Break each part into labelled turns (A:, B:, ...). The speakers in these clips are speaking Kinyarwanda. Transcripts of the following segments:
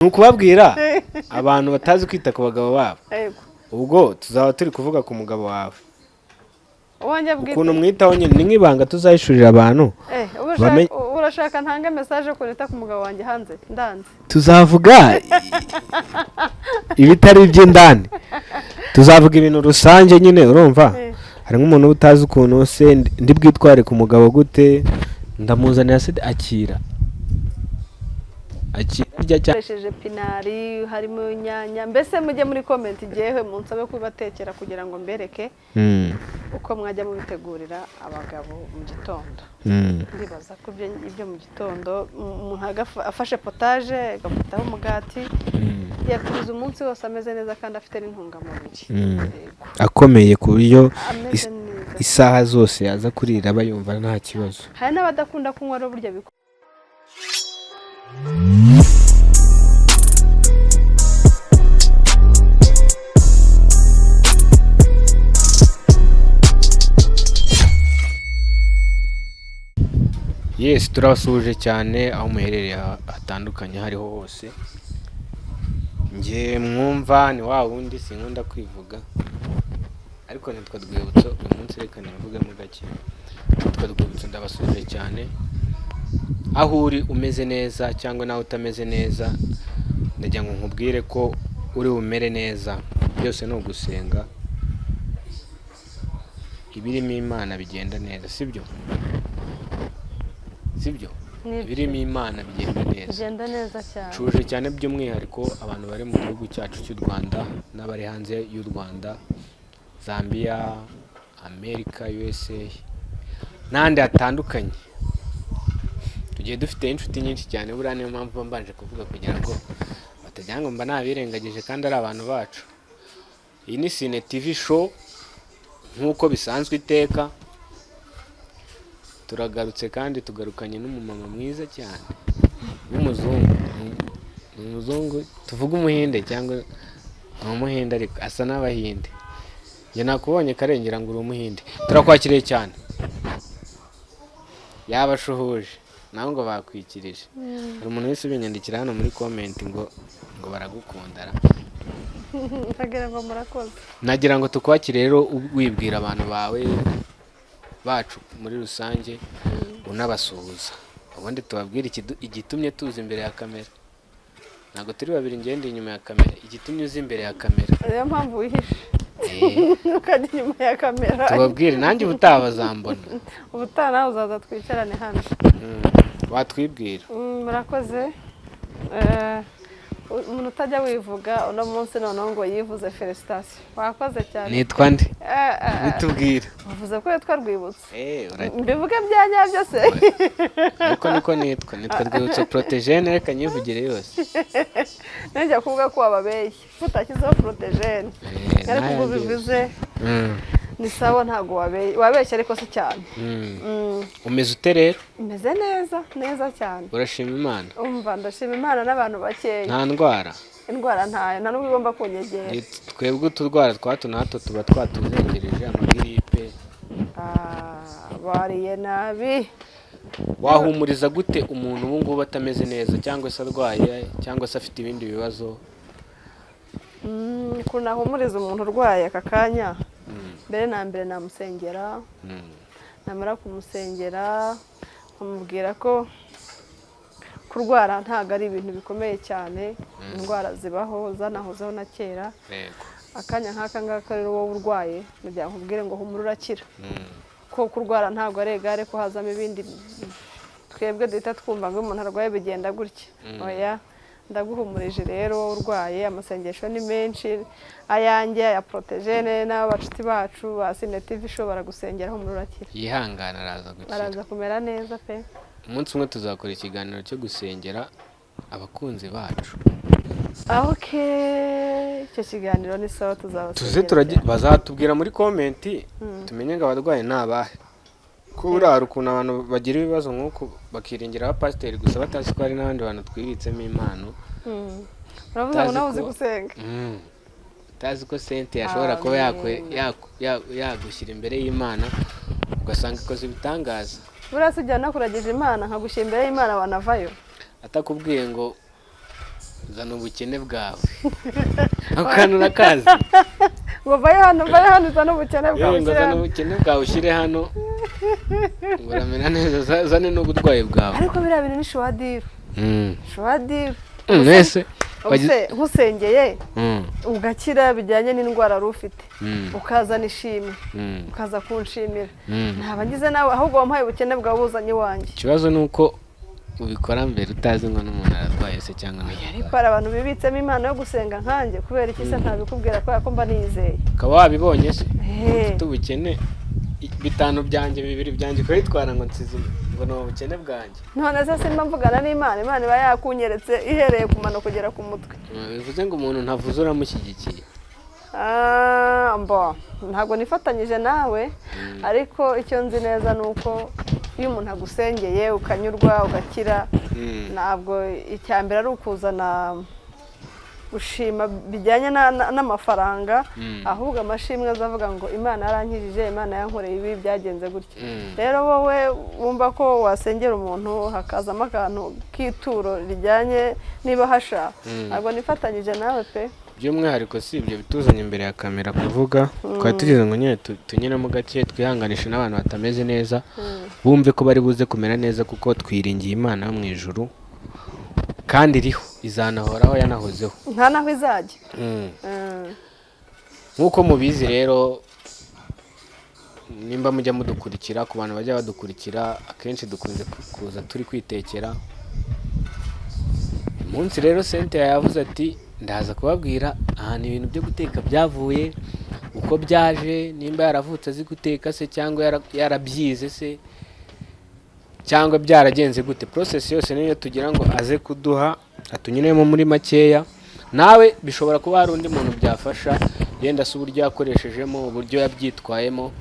A: nukubabwira abantu batazi kwita ku bagabo babo. Ubwo tuzaba turi kuvuga ku mugabo wawe. Ukuntu mwitaho nyine ni nk'ibanga tuzayishurira abantu.
B: Urashaka ntange message ko nita ku mugabo wanjye hanze ndanze.
A: Tuzavuga ibitari by'indani. Tuzavuga ibintu rusange nyine urumva. Hari nk'umuntu utazi ukuntu se ndi bwitware ku mugabo gute ndamuzanira se akira
B: cyashije pinari harimo inyanya mbese mujye muri comment igihe munsabe kubatekera kugira ngo mbereke uko mwajya mubitegurira abagabo mu gitondo. Ndibaza ko ibyo mu gitondo umuntu afashe potage agafataho umugati yakuza umunsi wose ameze neza kandi afite n'intungamubiri
A: akomeye ku buryo isaha zose yaza kurira bayumva nta kibazo.
B: Hari n'abadakunda kunywa ro burya biko
A: Yes, turabasuje cyane aho muherereye hatandukanye hariho hose. Nge mwumva ni wa wundi sinkunda kwivuga. Ariko nitwa Rwibutso uyu munsi reka nivuge mu gake. Nitwa Rwibutso ndabasuje cyane. Aho uri umeze neza cyangwa nawe utameze neza ndagira ngo nkubwire ko uri umere neza. Byose no gusenga. Ibirimo Imana bigenda neza sibyo? Sibyo birimo Imana bigenda
B: neza cyane.
A: Cuje cyane by'umwihariko abantu bari mu gihugu cyacu cy'u Rwanda n'abari hanze y'u Rwanda, Zambia, America, USA n'andi hatandukanye. Tugiye dufite inshuti nyinshi cyane buriya niyo mpamvu mbanje kuvuga kugira ngo batajya ngo mba nabirengagije kandi ari abantu bacu. Iyi ni Cine TV show nk'uko bisanzwe iteka. Turagarutse kandi tugarukanye n'umumama mwiza cyane w'umuzungu. Umuzungu tuvuga umuhinde cyangwa umuhinde ariko asa n'abahinde. Njye nakubonye karengera ngo uri umuhinde. Turakwakiriye cyane. Yabashuhuje naho ngo bakwikirije. Hari umuntu wese ubinyandikira hano muri comment ngo baragukundara.
B: Nagira ngo murakoze.
A: Nagira ngo tukwakire rero wibwira abantu bawe bacu muri rusange unabasuhuza. Ubundi tubabwira igitumye tuza imbere ya kamera. Ntabwo turi babiri ngende inyuma ya kamera. Igitumye uzi imbere ya kamera.
B: Niyo mpamvu wihishe. Ukajya inyuma ya kamera.
A: Tubabwire nanjye ubutaha bazambona.
B: Ubutaha nawe uzaza twicarane hano.
A: Watwibwira.
B: Murakoze. Umuntu utajya wivuga uno munsi noneho ngo yivuze felicitation. Wakoze cyane.
A: Nitwa nde? Bitubwira.
B: Uvuze ko yitwa Rwibutso. Mbivuge byanya byose.
A: Ariko niko nitwa Rwibutso Protégène reka nyivugire yose.
B: Najya kuvuga ko wababeshye. Utakizeho Protégène. Ariko ubwo bivuze. Ni sawa ntago wabeshye ariko si cyane.
A: Umeze ute rero?
B: Umeze neza cyane.
A: Urashima Imana?
B: Umva ndashima Imana n'abantu bakeya.
A: Nta ndwara?
B: Indwara ntayo nta nubwo igomba kunyegera.
A: Twebwe uturwara twato nato tuba twatuzengereje amagiripe.
B: Bariye nabi.
A: Wahumuriza gute umuntu ubu ngubu atameze neza cyangwa se arwaye cyangwa se afite ibindi bibazo?
B: Kunahumuriza umuntu urwaye aka kanya. Mbere na mbere namusengera. Namara kumusengera nkamubwira ko kurwara ntago ari ibintu bikomeye cyane. Indwara zibaho zanahozeho na kera. Akanya nk'aka ngaka rero wowe urwaye nujya nkubwire ngo humura urakira. Ko kurwara ntago ari egare ko hazamo ibindi twebwe duhita twumva ngo umuntu arwaye bigenda gutya. Oya ndaguhumurije rero urwaye amasengesho ni menshi ayanjye ya Protégène n'abacuti bacu ba Cine TV show baragusengera humura urakira.
A: Yihangana araza gukira.
B: Araza kumera neza pe.
A: Umunsi umwe tuzakora ikiganiro cyo gusengera abakunzi bacu.
B: Okay, icyo kiganiro ni sawa tuzabasengera.
A: Bazatubwira muri comment tumenye ngo abarwaye nabahe. Ko urara ukuntu abantu bagira ibibazo nk'uko bakiringira abapasiteri gusa batazi ko hari n'abandi bantu twibitsemo impano.
B: Uravuga ngo nawe uzi gusenga.
A: Utazi ko sente yashobora kuba yagushyira imbere y'Imana ugasanga ikoze ibitangaza.
B: Burasa ujyana kuragiza Imana nkagushyira imbere y'Imana wanavayo.
A: Atakubwiye ngo zana ubukene bwawe ako kantu urakazi
B: ngo vayo hano uzane ubukene bwawe
A: ngo zana ubukene bwawe ushyire hano ngo uramera neza zane n'uburwayi bwawe
B: ariko biriya bintu ni shuwadiru shuwadiru
A: mwese
B: nkusengeye ugakira bijyanye n'indwara wari ufite ukazana ishimwe ukaza kunshimira ntaba ngize nawe ahubwo wampaye ubukene bwawe buzanye iwanjye.
A: Ikibazo ni uko ubikora mbere utazi ngo n'umuntu ararwaye se cyangwa
B: ariko hari abantu bibitsemo impano yo gusenga nkanjye kubera iki se ntabikubwira kubera ko mba nizeye
A: ukaba wabibonye se ufite ubukene 5 byanjye 2 byanjye ukabitwara ngo nsize ngo ni ubukene bwanjye
B: none se simba mvugana n'Imana Imana iba yakunyeretse ihereye ku mano kugera ku mutwe
A: bivuze ngo umuntu ntavuze uramushyigikiye
B: ntabwo nifatanyije nawe ariko icyo nzi neza ni uko iyo umuntu agusengeye ukanyurwa ugakira ntabwo icya mbere ari ukuzana gushima bijyanye n'amafaranga ahubwo amashimwe azavuga ngo Imana yarankijije Imana yankoreye ibi byagenze gutya. Rero wowe wumva ko wasengera umuntu hakazamo akantu k'ituro rijyanye niba hasha ntabwo nifatanyije nawe pe.
A: By'umwihariko si ibyo bituzanye imbere ya kamera kuvuga twari tugeze ngo nyine tunyuremo gake twihanganishe n'abantu batameze neza bumve ko bari buze kumera neza kuko twiringiye Imana yo mu ijuru kandi iriho izanahoraho yanahozeho
B: nta naho izajya.
A: Nk'uko mubizi rero nimba mujya mudukurikira ku bantu bajya badukurikira akenshi dukunze kuza turi kwitekera. Umunsi rero Cynthia yavuze ati ndaza kubabwira ahantu ibintu byo guteka byavuye uko byaje nimba yaravutse azi guteka se cyangwa yarabyize se cyangwa byaragenze gute. Process yose niyo tugira ngo aze kuduha atunyuremo muri makeya. Nawe bishobora kuba hari undi muntu byafasha yenda se uburyo yakoreshejemo uburyo yabyitwayemo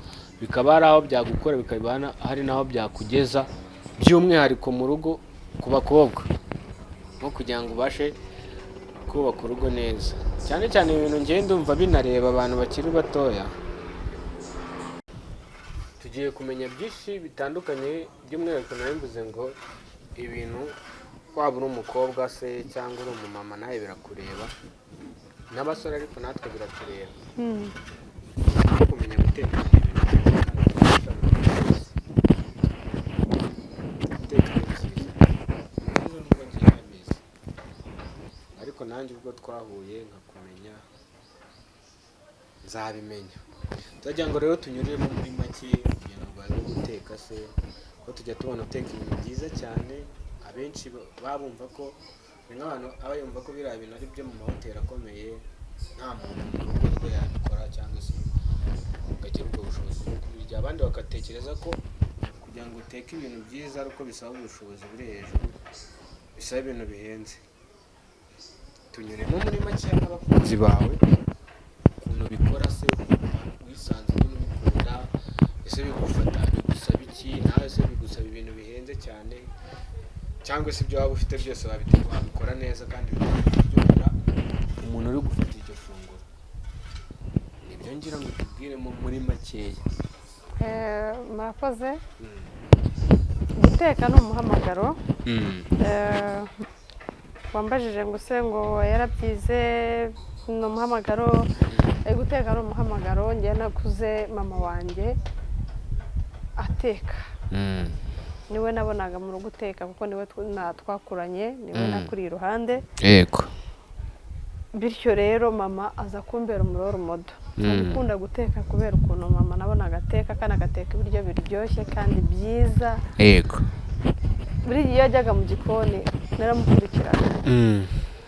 A: bikaba ari aho byagukora bikabana hari naho byakugeza by'umwihariko mu rugo ku bakobwa nko kugira ngo ubashe kubaka urugo neza cyane cyane ibintu ngende umva binareba abantu bakiri batoya. Tugiye kumenya byinshi bitandukanye by'umwihariko narimbuze ngo ibintu waba uri umukobwa se cyangwa uri umumama nawe birakureba n'abasore ariko natwe biratureba kumenya guteka ariko nanjye ubwo twahuye nkakumenya nzabimenya. Tujya ngo rero tunyuremo muri make kugira ngo baze guteka se ko tujya tubona uteka ibintu byiza cyane abenshi babumva ko nk'abantu aba yumva ko biriya bintu ari byo mu mahoteli akomeye nta muntu mu rugo yabikora cyangwa se ukagira ubwo bushobozi bwo kubirya. Abandi bagatekereza ko kugira ngo uteke ibintu byiza ari uko bisaba ubushobozi buri hejuru bisaba ibintu bihenze. Tunyuremo muri make n'abakunzi bawe ukuntu bikora se wisanze n'ubikunda ese bigufata bigusaba iki nawe se bigusaba ibintu bihenze cyane cyangwa se ibyo waba ufite byose wabikora neza kandi biryohera umuntu uri gufata iryo funguro. Nibyo ngira ngo tubwiremo muri makeya.
B: Murakoze. Guteka ni umuhamagaro wambajije ngo se ngo yarabyize ni umuhamagaro. Guteka ni umuhamagaro njye nakuze mama wanjye ateka niwe nabonaga mu rugo uteka kuko niwe twakuranye niwe nakuri iruhande
A: yego.
B: Bityo rero mama aza kumbera umuroro modo akunda guteka kubera ukuntu mama nabonaga ateka kandi agateka ibiryo biryoshye kandi byiza
A: yego.
B: buri gihe yajyaga mu gikoni naramukurikirana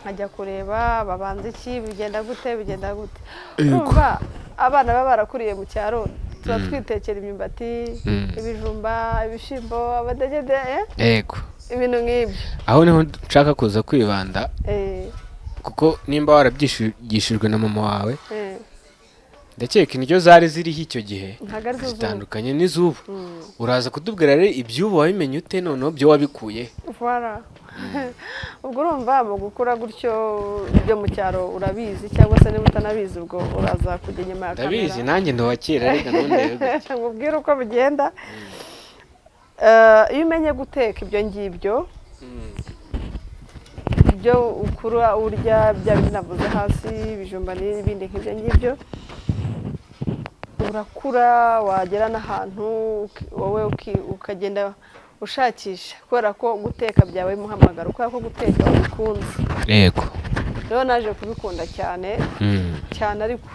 B: nkajya kureba babanza iki bigenda gute urumva abana baba barakuriye mu cyaro tuba twitekera imyumbati ibijumba ibishyimbo abadegede
A: yego
B: ibintu nk'ibyo.
A: Aho niho nshaka kuza kwibanda kuko nimba warabyigishijwe na mama wawe ndakeka indyo zari ziriho icyo gihe zitandukanye n'iz'ubu. Uraza kutubwira rero iby'ubu wabimenye ute noneho byo wabikuye
B: ubwo urumva mu gukura gutyo ibyo mu cyaro urabizi cyangwa se niba utanabizi ubwo uraza kujya inyuma ya kamera.
A: Ndabizi nanjye ndabakira reka nondeye
B: nkubwire uko bigenda. Iyo umenye guteka ibyo ngibyo ibyo ukura urya bya binavuze hasi ibijumba n'ibindi nk'ibyo ngibyo urakura wagera n'ahantu wowe ukagenda ushakisha kubera ko guteka byawe muhamagaro kubera ko guteka ubikunze
A: yego
B: rero naje kubikunda cyane cyane ariko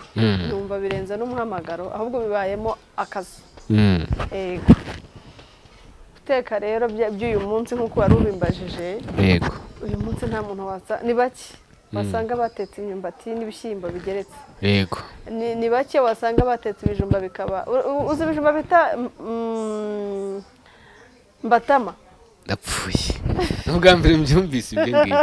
B: numva birenze n'umuhamagaro ahubwo bibayemo akazi yego guteka rero by'uyu munsi nk'uko wari ubimbajije yego uyu munsi nta muntu ni bake wasanga batetse imyumbati n'ibishyimbo bigeretse yego ni bake wasanga batetse ibijumba bikaba uzi ibijumba bita mbatama
A: ndapfuye n'ubwa mbere mbyumvise ibyo ngibyo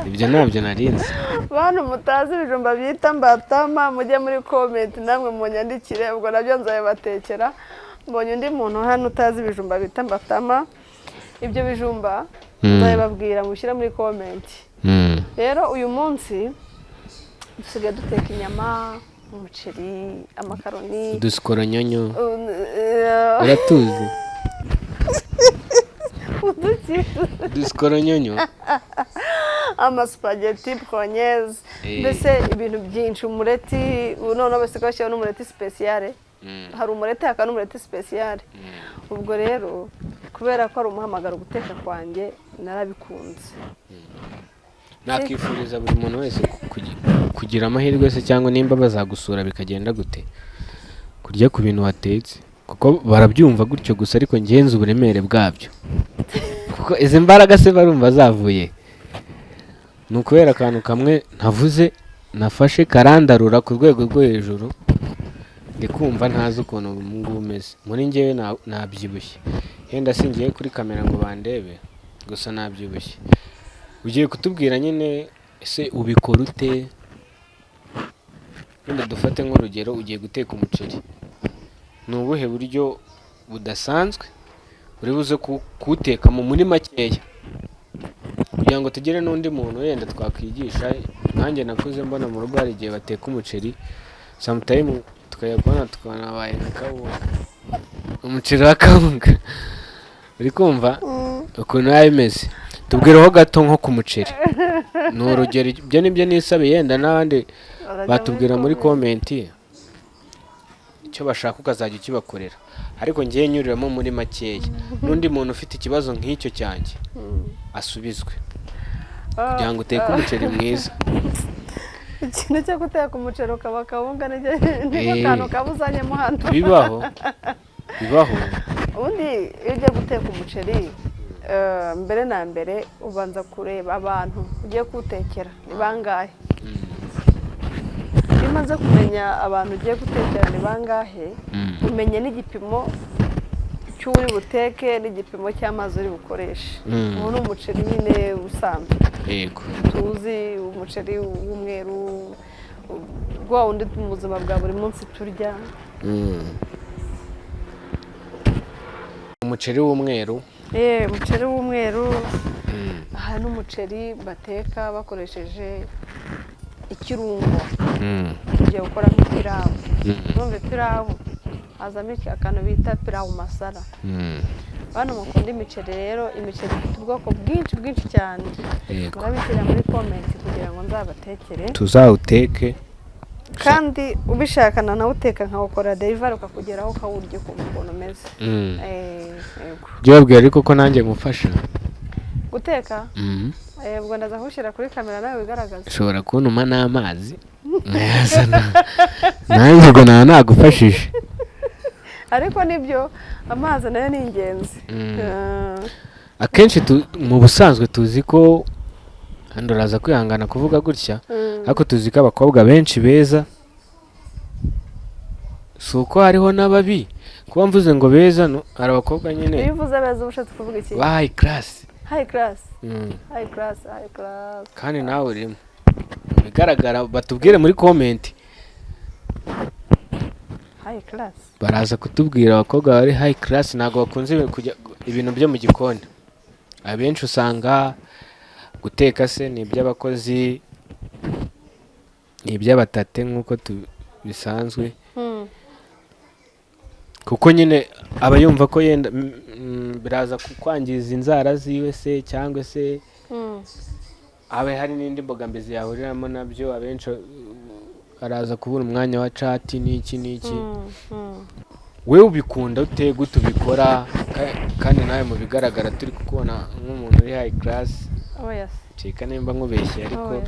A: ibyo ntabyo narinzi
B: bantu mutazi ibijumba bita mbatama mujye muri comment namwe munyandikire ubwo nabyo nzabibatekera mbonye undi muntu hano utazi ibijumba bita mbatama ibyo bijumba nzabibabwira mushyira muri comment rero uyu munsi dusigaye duteka inyama umuceri amakaroni
A: udusikoronyonyo uratuzi udusikoronyonyo
B: amasupageti bolognese mbese ibintu byinshi umureti noneho basigaye bashyiraho n'umureti sipesiyare hari umureti hakaba n'umureti sipesiyare ubwo rero kubera ko ari umuhamagaro guteka kwanjye narabikunze
A: nakifuriza buri muntu wese kugira amahirwe se cyangwa nimba bazagusura bikagenda gute kurya ku bintu watetse kuko barabyumva gutyo gusa ariko ngenza uburemere bwabyo kuko izi mbaraga se barumva zavuye ni ukubera akantu kamwe ntavuze nafashe karandarura ku rwego rwo hejuru ndi kumva ntazi ukuntu ngubu umeze muri ngewe nabyibushye yenda singiye kuri kamera ngo bandebe gusa nabyibushye ugiye kutubwira nyine ese ubikora ute wenda dufate nk'urugero ugiye guteka umuceri ni ubuhe buryo budasanzwe uri buze kuwuteka muri makeya kugira ngo tugere n'undi muntu wenda twakwigisha nanjye nakuze mbona mu rugo hari igihe bateka umuceri samutayimu tukayabona tukanabaye nka kawunga umuceri wa kawunga uri kumva ukuntu yaba imeze tubwireho gato nko ku muceri ni urugero ibyo nibyo nisabe yenda n'abandi batubwira muri komenti icyo bashaka ukazajya ukibakorera ariko ngiye nyuriramo muri makeya n'undi muntu ufite ikibazo nk'icyo cyanjye asubizwe kugira ngo uteke umuceri mwiza
B: ikintu cyo guteka umuceri ukaba kawunga niko kantu kabuzanyemo hano
A: bibaho
B: ubundi iyo ugiye guteka umuceri mbere na mbere ubanza kureba abantu ugiye kuwutekera ni bangahe iyo umaze kumenya abantu ugiye gutekera ni bangahe umenya n'igipimo cy'uri buteke n'igipimo cy'amazi uri bukoreshe ubu ni umuceri nyine usanzwe tuzi umuceri w'umweru wa wundi mu buzima bwa buri munsi turya
A: umuceri w'umweru
B: umuceri w'umweru aha ni umuceri bateka bakoresheje ikirungo tugiye gukora nk'ipirawu numva ipirawu hazamo akantu bita pirawu masara bano mukunda imiceri rero imiceri ifite ubwoko bwinshi cyane murabishyira muri komenti kugira ngo nzabatekere
A: tuzawuteke
B: kandi ubishaka nawe uteka nkawukora derivari ukakugeraho ukawurya ukumva ukuntu umeze
A: ujye wabwira ariko ko nanjye ngufasha
B: guteka ubwo ndaza kuwushyira kuri kamera nawe wigaragaza
A: ushobora kuntuma n'amazi nkayazana nanjye ubwo nawe nagufashije
B: ariko nibyo amazi nayo ni ingenzi
A: akenshi mu busanzwe tuzi ko hano uraza kwihangana kuvuga gutya ariko tuzi ko abakobwa benshi beza si uko hariho n'ababi kuba mvuze ngo beza hari abakobwa nyine
B: iyo uvuze beza uba ushatse kuvuga iki
A: ba hayi karasi
B: hayi karasi
A: kandi nawe urimo bigaragara batubwire muri komenti
B: hayi karasi
A: baraza kutubwira abakobwa bari hayi karasi ntabwo bakunze kujya ibintu byo mu gikoni abenshi usanga guteka se ni iby'abakozi ni iby'abatate nk'uko bisanzwe kuko nyine aba yumva ko yenda biraza kwangiza inzara ziwe se cyangwa se habe hari n'indi mbogamizi yahuriramo nabyo abenshi araza kubura umwanya wa chat n'iki wewe ubikunda ute gute ubikora kandi nawe mu bigaragara turi kukubona nk'umuntu uri high class
B: yes
A: cika nimba nkubeshye ariko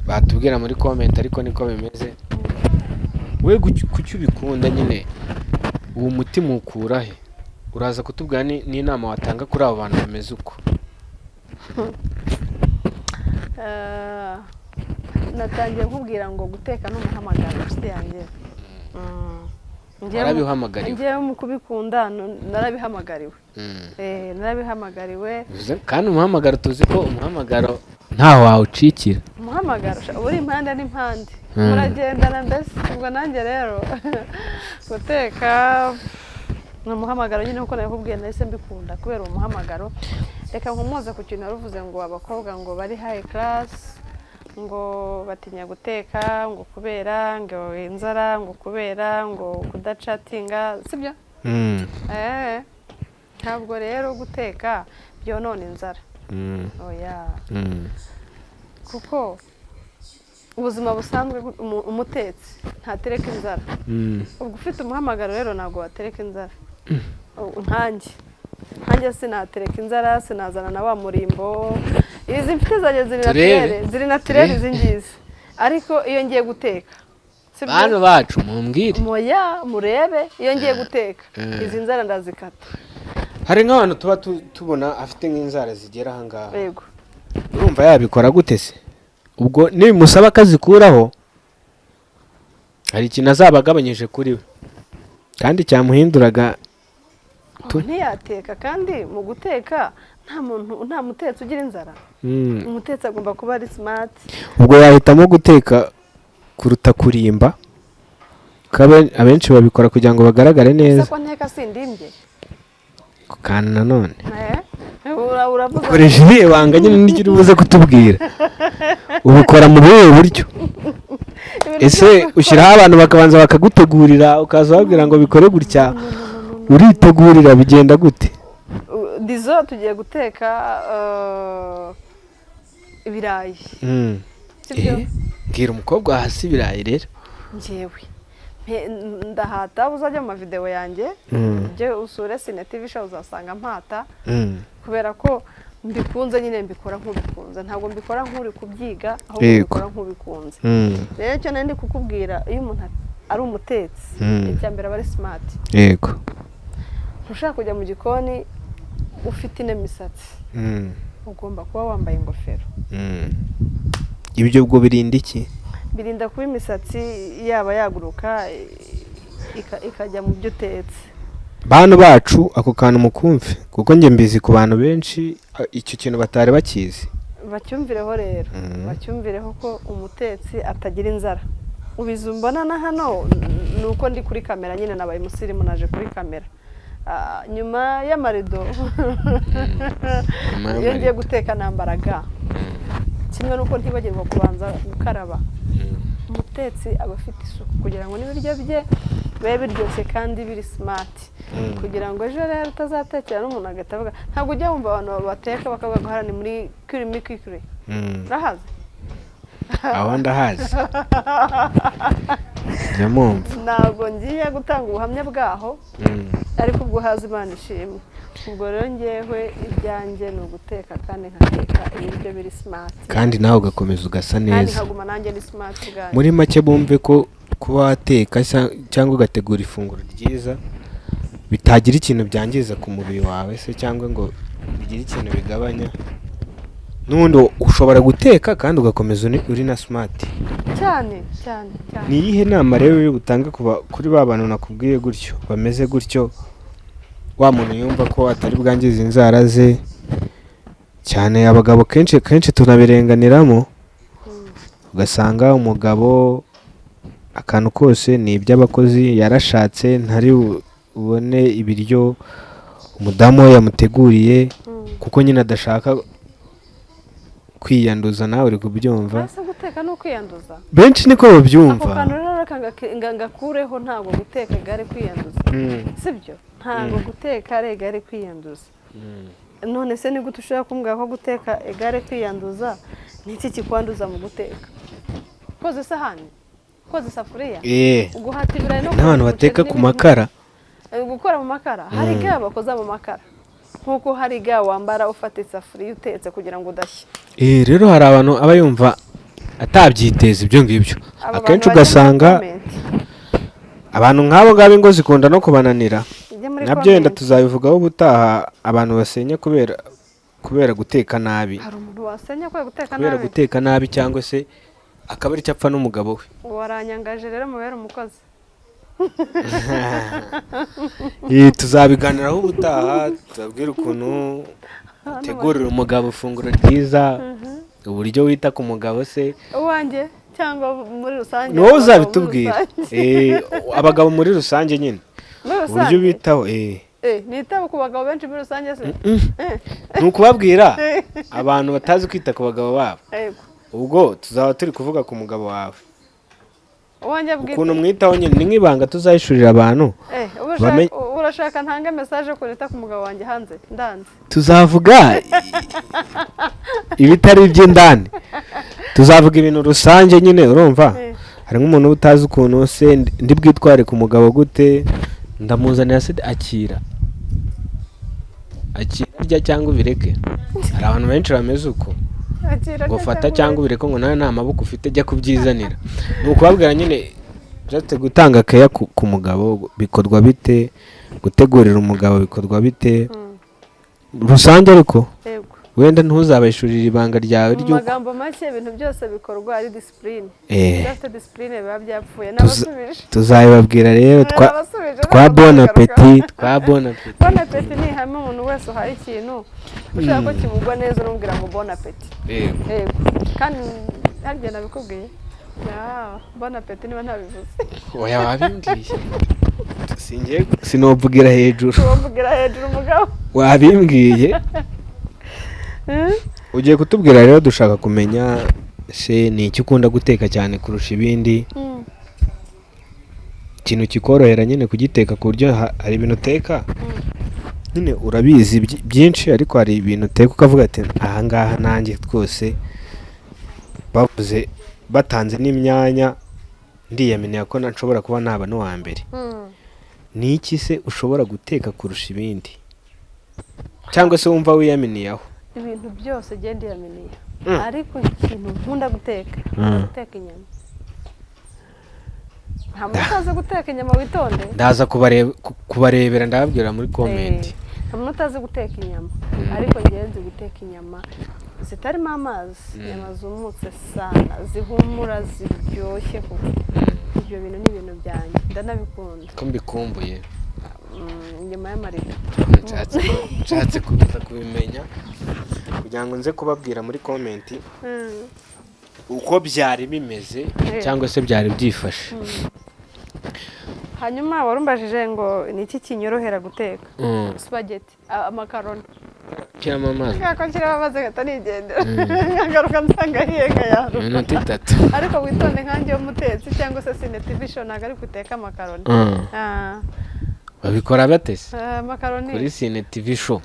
A: batubwira muri comment ariko niko bimeze wewe kuki ubikunda nyine uwo mutima ukura he uraza kutubwira n'inama watanga kuri abo bantu bameze uko
B: natangiye nkubwira ngo guteka n'umuhamagaro ufite yanjye ngewe mu kubikunda narabihamagariwe narabihamagariwe
A: kandi umuhamagaro tuzi ko umuhamagaro ntaho wawucikira
B: umuhamagaro uri impande n'impande muragendana mbese ubwo nanjye rero guteka ni umuhamagaro nyine nkuko nakubwiye nahise mbikunda kubera umuhamagaro reka nkumuze ku kintu waruvuze ngo abakobwa ngo bari high class ngo batinya guteka ngo kubera ngo inzara ngo kubera ngo kudacatinga sibyo ntabwo rero guteka byonona inzara oya kuko ubuzima busanzwe umutetsi ntatereka inzara ubwo ufite umuhamagaro rero ntabwo watereka inzara nkanjye sinatereka inzara sinazana na wa murimbo izi mfite zanjye ziri naturere izi ngizi ariko iyo ngiye guteka
A: bantu bacu mumbwire
B: murebe iyo ngiye guteka izi nzara ndazikata
A: hari nk'abantu tuba tubona afite nk'inzara zigera aha ngaha
B: yego
A: urumva yabikora gute se ubwo nibimusaba akazikuraho hari ikintu azaba agabanyije kuri we kandi cyamuhinduraga
B: ntiyateka kandi mu guteka nta mutetsi ugira inzara umutetsi agomba kuba ari smart
A: ubwo yahitamo guteka kuruta kurimba abenshi babikora kugira ngo bagaragare neza
B: ko nteka sindimbye
A: kandi nanone
B: uravuga
A: ukoresha ibihe banga nyine n'icyo uri buze kutubwira ubikora mu buhe buryo ese ushyiraho abantu bakabanza bakagutegurira ukaza babwira ngo bikore gutya uritegurira bigenda gute
B: dizo tugiye guteka ibirayi
A: mbwira umukobwa hasi ibirayi rero
B: njyewe ndahata uzajya mu mavideo yanjye ujye usure Cine TV show uzasanga mpata kubera ko mbikunze nyine mbikora nk'ubikunze ntabwo mbikora nk'uri kubyiga ahubwo mbikora nk'ubikunze rero cyo nandi kukubwira iyo umuntu ari umutetsi icyambere aba ari smart
A: yego
B: ushaka kujya mu gikoni ufite imisatsi ugomba kuba wambaye ingofero
A: ibyo ubwo birinda iki
B: birinda kuba imisatsi yaba yaguruka ikajya mu byo utetse
A: bantu bacu ako kantu mukumve kuko njye mbizi ku bantu benshi icyo kintu batari bakizi
B: bacyumvireho rero bacyumvireho ko umutetsi atagira inzara ubizi mbona na hano ni uko ndi kuri kamera nyine nabaye umusirimu naje kuri kamera nyuma y'amarido iyo ngiye guteka nambaraga kimwe nuko ntibagirwa kubanza gukaraba umutetsi aba afite isuku kugira ngo n'ibiryo bye bibe biryoshye kandi biri smart kugira ngo ejo rero utazatekera n'umuntu agahita avuga ntabwo ujya wumva abantu bateka bakavuga ngo hano ni muri kwikiri urahazi
A: aho ndahazi nyamumva
B: ntabwo ngiye gutanga ubuhamya bwaho ariko ubwo hazi Imana ishimwe ubwo rero ngewe ibyanjye ni uguteka kandi nkateka ibiryo biri smart
A: kandi nawe ugakomeza ugasa neza
B: kandi nkaguma nanjye ni smart bwanjye
A: muri make bumve ko kuba wateka cyangwa ugategura ifunguro ryiza bitagira ikintu byangiza ku mubiri wawe se cyangwa ngo bigire ikintu bigabanya n'ubundi ushobora guteka kandi ugakomeza uri na smart
B: cyane
A: ni iyihe nama rero uri butange kuri ba bantu nakubwiye gutyo bameze gutyo wa muntu yumva ko atari bwangiza inzara ze cyane abagabo kenshi tunabirenganiramo ugasanga umugabo akantu kose ni iby'abakozi yarashatse ntari ubone ibiryo umudamu we yamuteguriye kuko nyine adashaka kwiyanduza nawe uri kubyumva
B: ese guteka no kwiyanduza
A: benshi niko babyumva
B: ako kantu rero ngakureho ntabwo guteka gare kwiyanduza sibyo ntabwo guteka rega ari kwiyanduza none se ni gute ushobora kumbwira ko guteka egare kwiyanduza n'iki kikwanduza mu guteka koza isahani koza isafuriya guhata ibirayi no
A: n'abantu bateka ku makara
B: gukora mu makara hari ga bakoza mu makara nkuko hari ga wambara ufata isafuriya utetse kugira ngo udashya
A: rero hari abantu aba yumva atabyiteza ibyo ngibyo akenshi ugasanga abantu nk'abo ngabo ingo zikunda no kubananira nabyo wenda tuzabivugaho ubutaha abantu basenya kubera guteka nabi
B: hari umuntu wasenya
A: kubera guteka nabi cyangwa se akaba ari cyo apfa n'umugabo we
B: waranyangaje rero mubera umukozi
A: tuzabiganiraho ubutaha tuzabwira ukuntu utegurira umugabo ifunguro ryiza uburyo wita ku mugabo se
B: uwanjye cyangwa muri rusange
A: ni wowe uzabitubwira abagabo muri rusange nyine uburyo bitaho
B: nitaho ku bagabo benshi muri rusange se
A: ni ukubabwira abantu batazi kwita ku bagabo babo ubwo tuzaba turi kuvuga ku mugabo wawe ukuntu mwitaho nyine ni nk'ibanga tuzahishurira abantu
B: urashaka ntange mesaje ko nita ku mugabo wanjye hanze ndanze
A: tuzavuga ibitari iby'indani tuzavuga ibintu rusange nyine urumva hari nk'umuntu utazi ukuntu se ndi bwitware ku mugabo gute ndamuzanira se akira rya cyangwa ubireke hari abantu benshi bameze uko gufata cyangwa ubireke ngo nawe nta maboko ufite jya kubyizanira ni ukubabwira nyine byatse gutanga keya ku mugabo bikorwa bite gutegurira umugabo bikorwa bite rusange ariko wenda ntuzabashurire ibanga ryawe
B: mu magambo make ibintu byose bikorwa ari disipurine udafite disipurine biba byapfuye n'abasubije
A: tuzabibabwira rero twa bon appetit bon
B: appetit ni hamwe umuntu wese uhaye ikintu ushaka ko kivugwa neza urumubwira ngo bon appetit kandi harya nabikubwiye bon appetit niba ntabivuze
A: oya wabimbwiye sinovugira hejuru
B: umugabo
A: wabimbwiye ugiye kutubwira rero dushaka kumenya se ni iki ukunda guteka cyane kurusha ibindi ikintu kikorohera nyine kugiteka ku buryo hari ibintu uteka nyine urabizi byinshi ariko hari ibintu uteka ukavuga ati ahangaha nanjye twose bavuze batanze n'imyanya ndiyamenya ko nshobora kuba naba n'uwa mbere ni iki se ushobora guteka kurusha ibindi cyangwa se wumva wiyaminiyeho
B: ibintu byose genda yaminiye ariko ikintu nkunda guteka inyama nta muntu utazi guteka inyama witonde
A: ndaza kubarebera ndababwira muri komenti
B: nta muntu utazi guteka inyama ariko ngenzi guteka inyama zitarimo amazi inyama zumutse sana zihumura ziryoshye kuko ibyo bintu ni ibintu byanjye ndanabikunda
A: ko mbikumbuye
B: inyuma y'amarido
A: nshatse kuza kubimenya kugira ngo nze kubabwira muri komenti uko byari bimeze cyangwa se byari byifashe
B: hanyuma warumbajije ngo ni iki kinyorohera guteka spaghetti amakaroni
A: kiramo amazi
B: ko kiramo amazi gata nigendera nkagaruka nsanga hiyenga yawe
A: iminota 3
B: ariko witonde nkanjye w'umutetsi cyangwa se sinetivisho ntabwo ari guteka amakaroni
A: babikora batese
B: makaroni
A: kuri Cine TV show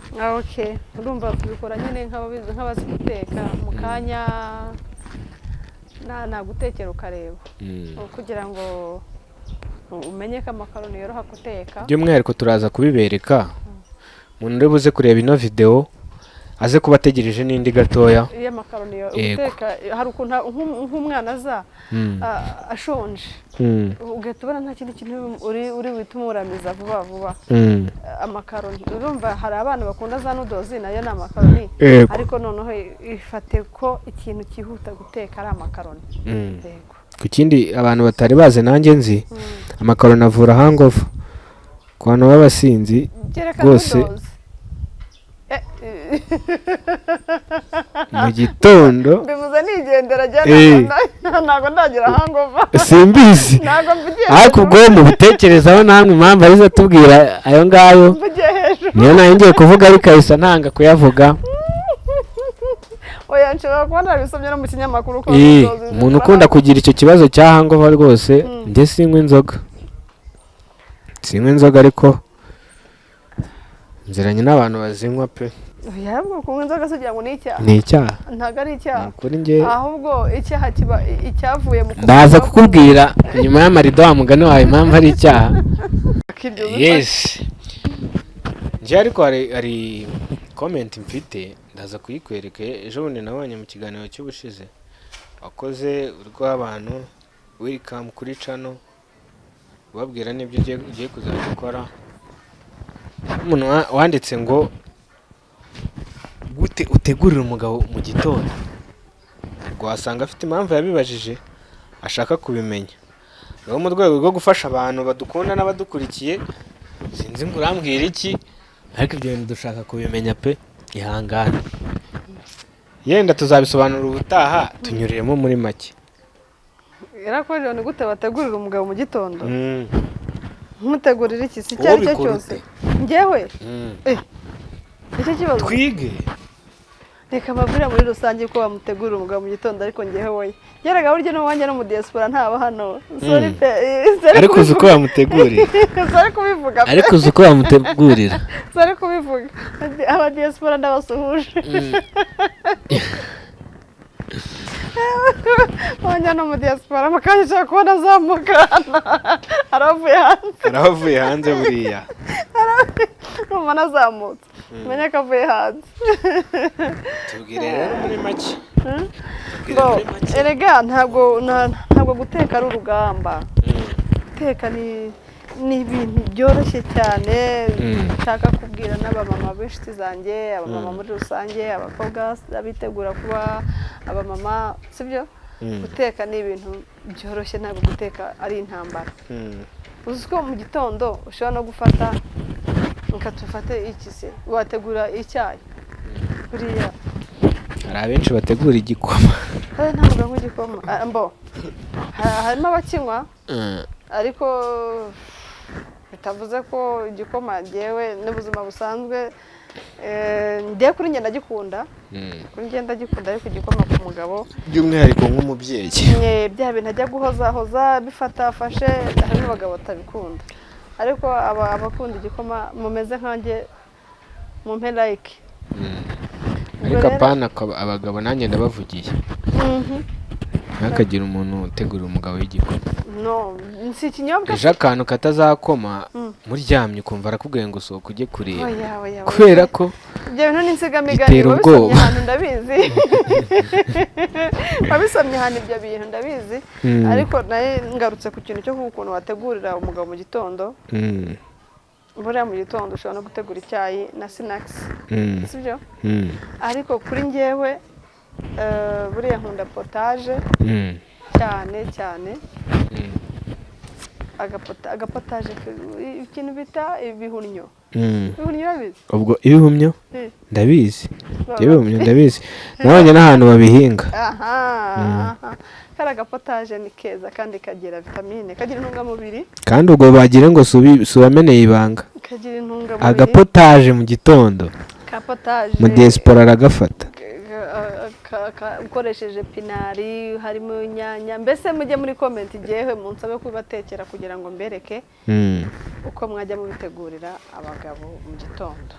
B: urumva tubikora nyine nk'abazi guteka mu kanya nagutekera ukareba kugira ngo umenye ko amakaroni yoroha guteka
A: by'umwihariko turaza kubibereka umuntu uri buze kureba ino video aze kuba ategereje n'indi gatoya
B: iyo makaroni uteka hari ukuntu nk'umwana aza ashonje ugahita ubona nta kindi kintu uri wituma uramiza vuba vuba amakaroni urumva hari abana bakunda za nudozi nayo ni amakaroni ariko noneho ifate ko ikintu cyihuta guteka ari amakaroni
A: ku kindi abantu batari bazi nanjye nzi amakaroni avura hangover ku bantu b'abasinzi rwose mu gitondo
B: mbivuze nigendera ntabwo ndagira hangover
A: simbizi ariko ubwo mubitekerezaho namwe impamvu arizo tubwira ayo ngayo niyo nayo ngiye kuvuga ariko ahisa ntanga kuyavuga
B: oya nshobora kuba narabisomye no mu kinyamakuru ko
A: umuntu ukunda kugira icyo kibazo cya hangover rwose njye sinywa inzoga ariko nziranye n'abantu bazinywa pe
B: yabwo kunywa inzoga kugira ngo ni icyaha
A: ni icyaha
B: ntabwo ari icyaha
A: kuri njye
B: ahubwo icyaha kiba icyavuye mu
A: ndaza kukubwira nyuma y'amarido wa mugani wawe impamvu ari icyaha yes njye ariko hari comment mfite ndaza kuyikwereka ejo bundi nabonye mu kiganiro cy'ubushize wakoze urw'abantu welcome kuri channel ubabwira n'ibyo ugiye kuzajya ukora umuntu wanditse ngo gute utegurira umugabo mu gitondo ubwo wasanga afite impamvu yabibajije ashaka kubimenya rero mu rwego rwo gufasha abantu badukunda n'abadukurikiye sinzi ngo urambwira iki ariko ibyo bintu dushaka kubimenya pe ihangane yenda tuzabisobanura ubutaha tunyuriremo muri make
B: yarakojeje ni gute bategurira umugabo mu gitondo nkumutegurira iki si cyari cyo cyose njyewe icyo kibazo
A: twige
B: reka mbabwire muri rusange ko bamutegurira umugabo mu gitondo ariko njyewe wowe geraga buryo n'uwanjye no mu diaspora ntaba hano sorry pe
A: ariko uzi uko bamutegurira
B: sorry kubivuga
A: ariko uzi uko bamutegurira
B: sorry kubivuga aba diaspora ndabasuhuje wanjye no mu diaspora mukanya cyangwa kubona azamukana
A: aravuye hanze buriya
B: urumva nazamutse umenya ko avuye hanze
A: tubwire rero muri make
B: erega ntabwo guteka ari urugamba guteka ni ibintu byoroshye cyane nshaka kubwira n'abamama b'inshuti zanjye abamama muri rusange abakobwa abitegura kuba abamama sibyo guteka ni ibintu byoroshye ntabwo guteka ari intambara uzi ko mu gitondo ushobora no gufata ukatufate iki se wategura icyayi buriya
A: hari abenshi bategura igikoma
B: ntabwo nk'igikoma harimo abakinywa ariko bitavuze ko igikoma ngewe n'ubuzima busanzwe ndiye kuri njye ndagikunda kuri njye ndagikunda ariko igikoma ku mugabo
A: by'umwihariko nk'umubyeyi
B: bya bintu ajya guhozahoza bifata-fashe hari n'abagabo batabikunda ariko abakunda igikoma mumeze nkanjye mumpe like
A: ariko apana abagabo nanjye ndabavugiye ntakagira umuntu utegura umugabo w'igikoma
B: no si ikinyobwa
A: ejo akantu katazakoma muryamye ukumva arakubwiye ngo sohoka ujye kureba kubera ko
B: ibyo bintu ni insigamigani wabisomye ahantu ndabizi wabisomye ahantu ibyo bintu ndabizi ariko nawe ngarutse ku kintu cyo ukuntu wategurira umugabo mu gitondo buriya mu gitondo ushobora no gutegura icyayi na sinakisi sibyo ariko kuri njyewe buriya nkunda potaje cyane cyane agapotaje ikintu bita ibihunnyo ibihunnyo urabizi
A: ubwo ibihumyo ndabizi ibihumyo ndabizi nabonye n'ahantu babihinga
B: kari agapotaje ni keza kandi kagira vitamine kagira intungamubiri
A: kandi ubwo bagire ngo si uwameneye ibanga
B: kagira intungamubiri
A: agapotaje mu gitondo mu diaspora aragafata
B: ukoresheje pinari harimo inyanya mbese mujye muri komenti igihe munsabe kubatekera kugira ngo mbereke uko mwajya mubitegurira abagabo mu gitondo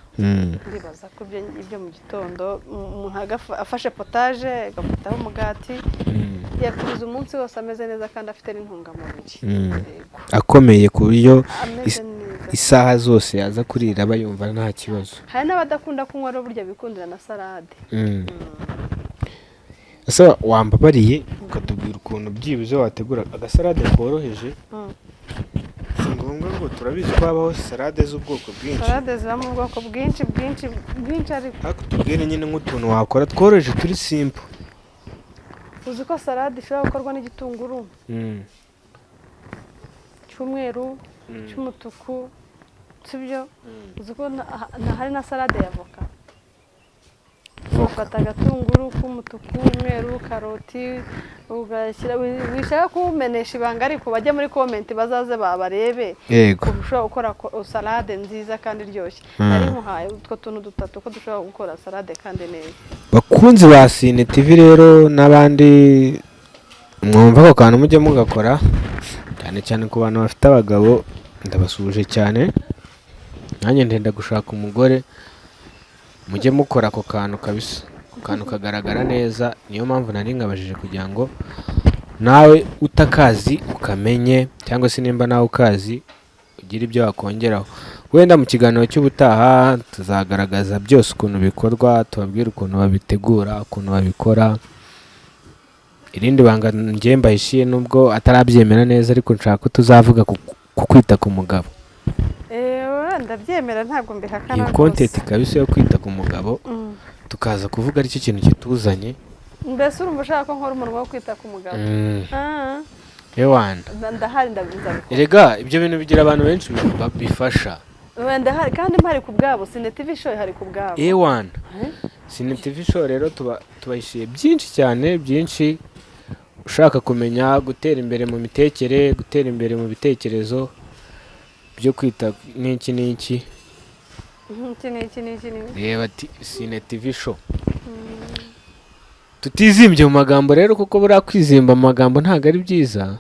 B: ndibaza ko ibyo mu gitondo umuntu afashe potaje agafataho umugati yakuriza umunsi wose ameze neza kandi afite n'intungamubiri
A: akomeye ku buryo isaha zose yaza kurira aba yumva nta kibazo
B: hari n'abadakunda kunywa rero burya bikundira na salade
A: ese wambabariye ukatubwira ukuntu byibuze wategura agasalade koroheje si ngombwa ngo turabizi ko habaho salade z'ubwoko bwinshi
B: salade ziba mu bwoko bwinshi
A: ariko tubwire nyine nk'utuntu wakora tworoheje turi simple
B: uzi ko salade ishobora gukorwa n'igitunguru cy'umweru cy'umutuku sibyo uzi ko hari na salade ya voka ufata agatunguru k'umutuku umweru karoti ugashyira wishaka kumenesha ibanga ariko bajya muri komenti bazaze babarebe ushobora gukora salade nziza kandi iryoshye nari muhaye utwo tuntu dutatu ko dushobora gukora salade kandi neza
A: bakunzi ba Cine TV rero n'abandi mwumva ko kantu mujye mugakora cyane cyane ku bantu bafite abagabo ndabasuje cyane nanjye ndenda gushaka umugore mujye mukora ako kantu kabisa, akantu kagaragara neza. Niyo mpamvu nari nkabajije kugira ngo nawe utakazi ukamenye, cyangwa se nimba nawe ukazi ugira ibyo wakongeraho. Wenda mu kiganiro cy'ubutaha tuzagaragaza byose ukuntu bikorwa, tubabwire ukuntu babitegura, ukuntu babikora. Irindi banga njye mbahishiye nubwo atarabyemera neza, ariko nshaka ko tuzavuga ku kwita ku mugabo.
B: Ndabyemera ntabwo mbihakana.
A: Iyo content kabisa yo kwita ku mugabo tukaza kuvuga ari cyo kintu kituzanye.
B: Mbese urumva ushaka ko nkora umunwa wo kwita ku mugabo?
A: Ewanda
B: ndahari ndabizabikora.
A: Erega ibyo bintu bigira abantu benshi bifasha.
B: Ndahari kandi mpari ku bwabo. Cine TV show hari ku bwabo.
A: Ewanda Cine TV show rero tubahishiye byinshi cyane, byinshi ushaka kumenya, gutera imbere mu mitekere, gutera imbere mu bitekerezo byo kwita n'iki n'iki. Reba Cine TV show. Tutizimbye mu magambo rero, kuko buriya kwizimba mu magambo ntabwo ari byiza.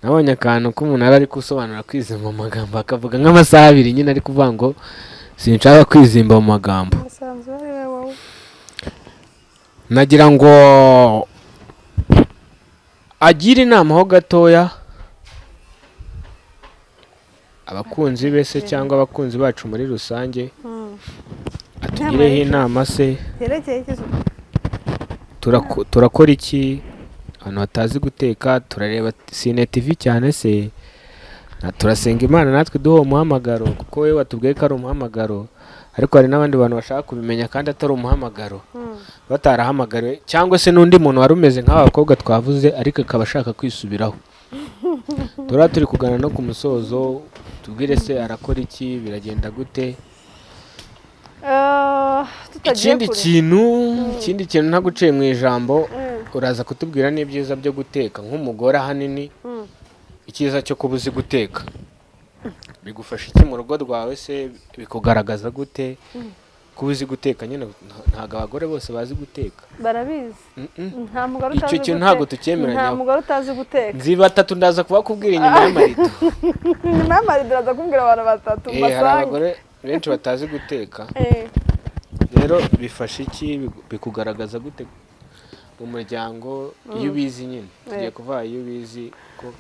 A: Nabonye akantu k'umuntu ari gusobanura kwizimba mu magambo akavuga nk'amasaha 2 nyine ari kuvuga ngo sinshaka kwizimba mu magambo. Nagira ngo agira inama ho gatoya abakunzi bese cyangwa abakunzi bacu muri rusange, atugireho inama se turakora iki abantu batazi guteka. Turareba Cine TV cyane se, turasenga Imana natwe duho umuhamagaro, kuko we watubwiye ko ari umuhamagaro, ariko hari n'abandi bantu bashaka kubimenya kandi atari umuhamagaro, batarahamagariwe, cyangwa se n'undi muntu wari umeze nk'aba bakobwa twavuze ariko akaba ashaka kwisubiraho. Turi kugana no ku musozo, tubwire se arakora iki, biragenda gute? Ikindi kintu ntaguciye mu ijambo, uraza kutubwira n'ibyiza byo guteka nk'umugore ahanini. Icyiza cyo kuba uzi guteka bigufasha iki mu rugo rwawe se, bikugaragaza gute kuba uzi guteka? Nyine ntabwo abagore bose bazi guteka.
B: Barabizi. Nta mugore utazi guteka.
A: Icyo kintu ntabwo tucyemeranyaho.
B: Nta mugore utazi guteka.
A: Nzi batatu ndaza kubakubwira inyuma y'amarido.
B: Inyuma y'amarido uraza kubwira abantu batatu
A: basange. Hari abagore benshi batazi guteka. Rero bifasha iki, bikugaragaza gute mu muryango iyo ubizi? Nyine tugiye kuvuga iyo ubizi ko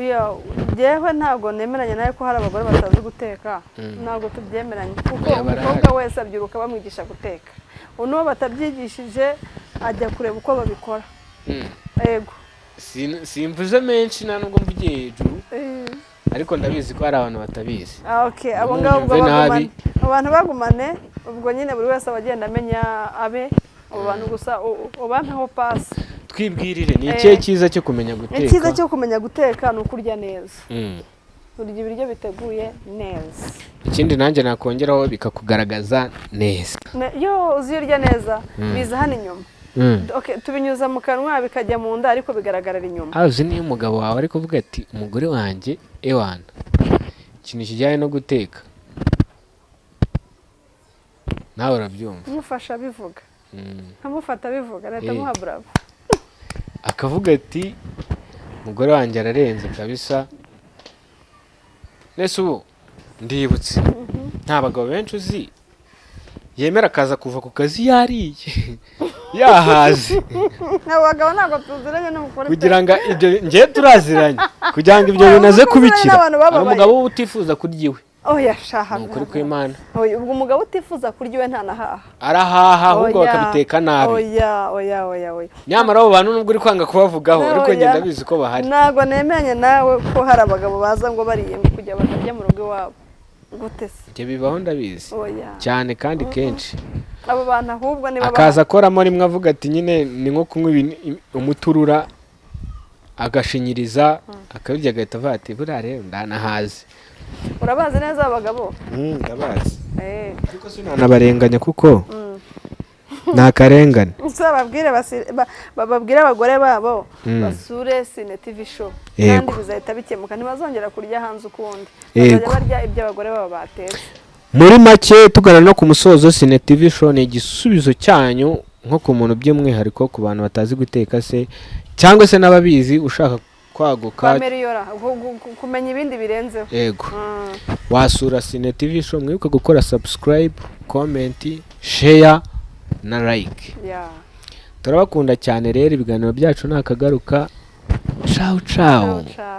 A: yewe ntabwo nemeranya nawe ko hari abagore batazi guteka. Ntabwo tubyemeranye, kuko umukobwa wese abyiruka bamwigisha guteka. Uno batabyigishije ajya kureba uko babikora. Yego, simvuze menshi nta nubwo mvugiye hejuru, ariko ndabizi ko hari abantu batabizi. Abo ngabo abantu bagumane, ubwo nyine buri wese abagenda amenya abe abo bantu gusa ubampeho pasi. Twibwirire ni ikihe cyiza cyo kumenya guteka? Icyiza cyo kumenya guteka ni ukurya neza. Urya ibiryo biteguye neza. Ikindi nanjye nakongeraho bikakugaragaza neza. Yo uzi urya neza biza hano inyuma. Tubinyuza mu kanwa bikajya mu nda, ariko bigaragarira inyuma. Uzi niyo umugabo wawe ari kuvuga ati umugore wanjye Ewana ikintu kijyanye no guteka, nawe urabyumva. Mufasha bivuga, nkamufata bivuga, leta muha bravo. Akavuga ati umugore wanjye ararenze kabisa. Nese ubu ndibutse nta bagabo benshi uzi yemera akaza kuva ku kazi yariye yahaze. Abagabo ntabwo tuziranye n'umugore, kugira ngo ibyo ngiye turaziranye, kugira ngo ibyo binaze kubikira. Hari umugabo utifuza kurya iwe. Shaha ukuri kw'Imana. Ubwo umugabo utifuza kurya iwe ntanahaha, arahaha ahubwo bakabiteka nabi. Nyamara abo bantu nubwo uri kwanga kubavugaho, ariko ngenda bizi ko bahari. Ntabwo nemeranye nawe ko hari abagabo baza ngo bariye ngo kujya bakarya mu rugo iwabo. Gute se? Ibyo bibaho ndabizi cyane kandi kenshi. Abo bantu ahubwo niba akaza akoramo rimwe avuga ati nyine ni nko kunywa umuturura agashinyiriza akabirya agahita avuga ati buriya rero ndanahaze. Urabazi neza abagabo? Ndabazi. Ariko sinanabarenganya kuko nta karengane. Bababwire abagore babo basure Cine TV show, kandi bizahita bikemuka, ntibazongera kurya hanze ukundi, bazajya barya ibyo abagore babo batetse. Muri make tugana no ku musozo, Cine TV show ni igisubizo cyanyu nko ku muntu by'umwihariko ku bantu batazi guteka se, cyangwa se n'ababizi ushaka kwaguka kumenya ibindi birenzeho. Yego, wasura Cine TV show. Mwibuke gukora subscribe, comment, share, na like.
B: Yeah.
A: Turabakunda cyane rero, ibiganiro byacu nakagaruka. Ciao ciao.
B: Ciao, ciao.